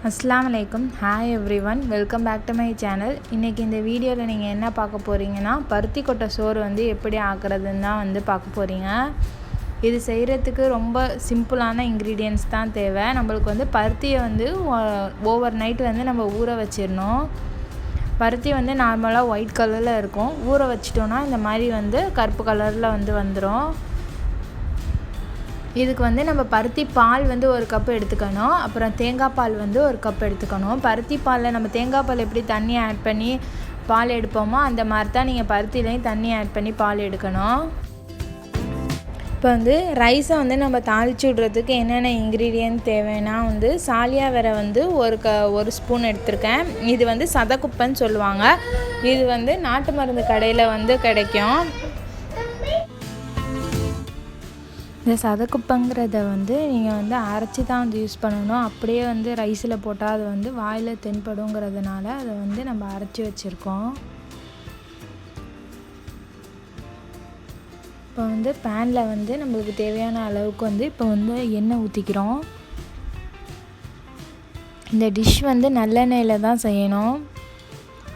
அஸ்ஸலாமு அலைக்கும். Hi everyone, welcome back to my channel. இன்றைக்கி இந்த வீடியோவில் நீங்கள் என்ன பார்க்க போகிறீங்கன்னா, பருத்தி கொட்டை சோறு எப்படி ஆக்குறதுன்னு தான் பார்க்க போகிறீங்க. இது செய்கிறதுக்கு ரொம்ப சிம்பிளான இன்க்ரீடியன்ட்ஸ் தான் தேவை. நம்மளுக்கு பருத்தியை ஓவர் நைட் நம்ம ஊற வச்சிடணும். பருத்தி நார்மலாக ஒயிட் கலரில் இருக்கும். ஊற வச்சிட்டோன்னா இந்த மாதிரி கருப்பு கலரில் வந்துடும். இதுக்கு நம்ம பருத்தி பால் ஒரு கப்பு எடுத்துக்கணும். அப்புறம் தேங்காய் பால் ஒரு கப் எடுத்துக்கணும். பருத்தி பாலில் நம்ம தேங்காய் பால் எப்படி தண்ணி ஆட் பண்ணி பால் எடுப்போமோ அந்த மாதிரி தான் நீங்கள் பருத்திலையும் தண்ணி ஆட் பண்ணி பால் எடுக்கணும். இப்போ ரைஸை நம்ம தாளித்து விடுறதுக்கு என்னென்ன இன்க்ரீடியன்ட் தேவைன்னா சாலியா வேற ஒரு ஸ்பூன் எடுத்திருக்கேன். இது சதக்குப்பைன்னு சொல்லுவாங்க. இது நாட்டு மருந்து கடையில் கிடைக்கும். இந்த சதக்குப்பைங்கிறத நீங்கள் அரைச்சி தான் யூஸ் பண்ணணும். அப்படியே ரைஸில் போட்டால் அது வாயில் தென்படுங்கிறதுனால அதை நம்ம அரைச்சி வச்சுருக்கோம். இப்போ பேனில் நம்மளுக்கு தேவையான அளவுக்கு இப்போ எண்ணெய் ஊற்றிக்கிறோம். இந்த டிஷ் நல்லெண்ணெயில் தான் செய்யணும்.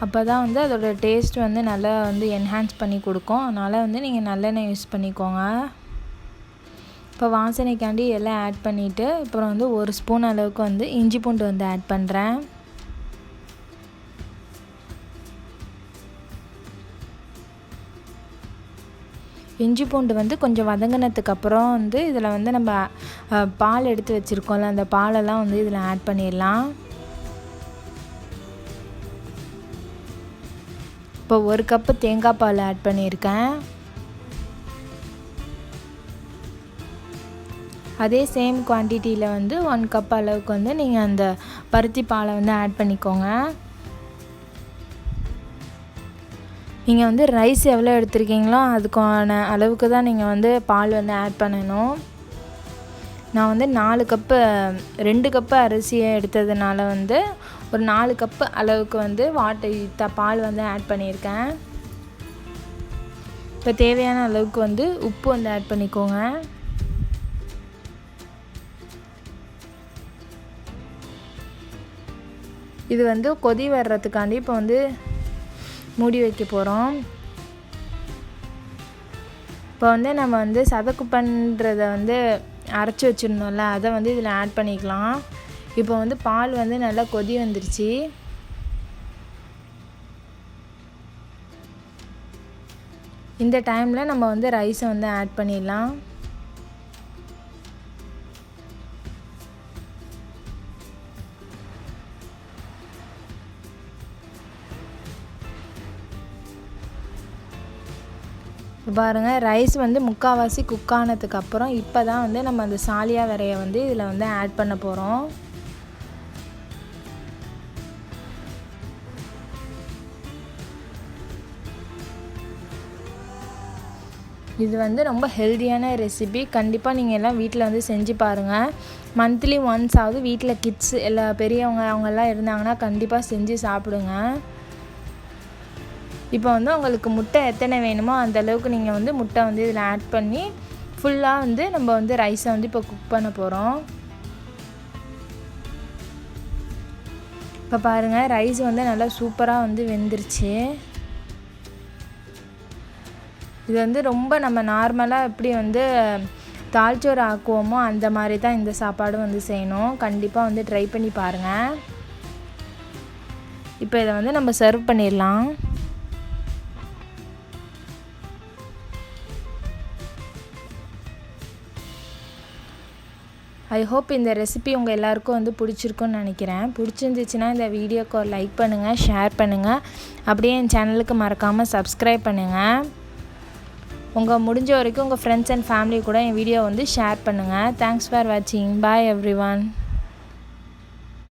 அப்போ தான் அதோடய டேஸ்ட் நல்லா என்ஹான்ஸ் பண்ணி கொடுக்கும். அதனால் நீங்கள் நல்லெண்ணெய் யூஸ் பண்ணிக்கோங்க. இப்போ வாசனைக்காண்டி எல்லாம் ஆட் பண்ணிவிட்டு அப்புறம் ஒரு ஸ்பூன் அளவுக்கு இஞ்சி பூண்டு ஆட் பண்ணுறேன். இஞ்சி பூண்டு கொஞ்சம் வதங்கினதுக்கப்புறம் இதில் நம்ம பால் எடுத்து வச்சுருக்கோம்ல, அந்த பாலெல்லாம் இதில் ஆட் பண்ணிடலாம். இப்போ ஒரு கப்பு தேங்காய் பால் ஆட் பண்ணியிருக்கேன். அதே சேம் குவான்டிட்டியில் 1 கப் அளவுக்கு நீங்கள் அந்த பருத்தி பாலை ஆட் பண்ணிக்கோங்க. நீங்கள் ரைஸ் எவ்வளோ எடுத்துருக்கீங்களோ அதுக்கான அளவுக்கு தான் நீங்கள் பால் ஆட் பண்ணணும். நான் 4 கப்பு 2 கப்பு அரிசியை எடுத்ததுனால ஒரு 4 கப்பு அளவுக்கு பால் ஆட் பண்ணியிருக்கேன். இப்போ தேவையான அளவுக்கு உப்பு ஆட் பண்ணிக்கோங்க. இது கொதி வர்றதுக்காண்டி இப்போ மூடி வைக்க போகிறோம். இப்போ நம்ம சதக்குப்பைன்றதை அரைச்சி வச்சுருந்தோம்ல, அதை இதில் ஆட் பண்ணிக்கலாம். இப்போ பால் நல்லா கொதி வந்துருச்சு. இந்த டைமில் நம்ம ரைஸை ஆட் பண்ணிடலாம். இப்போ பாருங்கள், ரைஸ் முக்கால்வாசி குக் ஆனதுக்கப்புறம் இப்போ தான் நம்ம அந்த சாலியா விரையை இதில் ஆட் பண்ண போகிறோம். இது ரொம்ப ஹெல்தியான ரெசிபி. கண்டிப்பாக நீங்கள் எல்லாம் வீட்டில் செஞ்சு பாருங்கள். மந்த்லி ஒன்ஸ் ஆகுது வீட்டில் கிட்ஸ் பெரியவங்க அவங்கெல்லாம் இருந்தாங்கன்னா கண்டிப்பாக செஞ்சு சாப்பிடுங்க. இப்போ உங்களுக்கு முட்டை எத்தனை வேணுமோ அந்தளவுக்கு நீங்கள் முட்டை இதில் ஆட் பண்ணி ஃபுல்லாக நம்ம ரைஸை இப்போ குக் பண்ண போகிறோம். இப்போ பாருங்கள், ரைஸ் நல்லா சூப்பராக வெந்துருச்சு. இது ரொம்ப நம்ம நார்மலாக எப்படி தால்ச்சோறு ஆக்குவோமோ அந்த மாதிரி தான் இந்த சாப்பாடு செய்யணும். கண்டிப்பாக ட்ரை பண்ணி பாருங்கள். இப்போ இதை நம்ம சர்வ் பண்ணிடலாம். ஐ ஹோப் இந்த ரெசிபி உங்கள் எல்லாருக்கும் பிடிச்சிருக்குன்னு நினைக்கிறேன். பிடிச்சிருந்துச்சுன்னா இந்த வீடியோக்கு ஒரு லைக் பண்ணுங்கள், ஷேர் பண்ணுங்கள். அப்படியே என் சேனலுக்கு மறக்காமல் சப்ஸ்கிரைப் பண்ணுங்கள். உங்கள் முடிஞ்ச வரைக்கும் உங்கள் ஃப்ரெண்ட்ஸ் அண்ட் ஃபேமிலி கூட என் வீடியோ ஷேர் பண்ணுங்கள். தேங்க்ஸ் ஃபார் வாட்சிங். பாய் எவ்ரிவன்.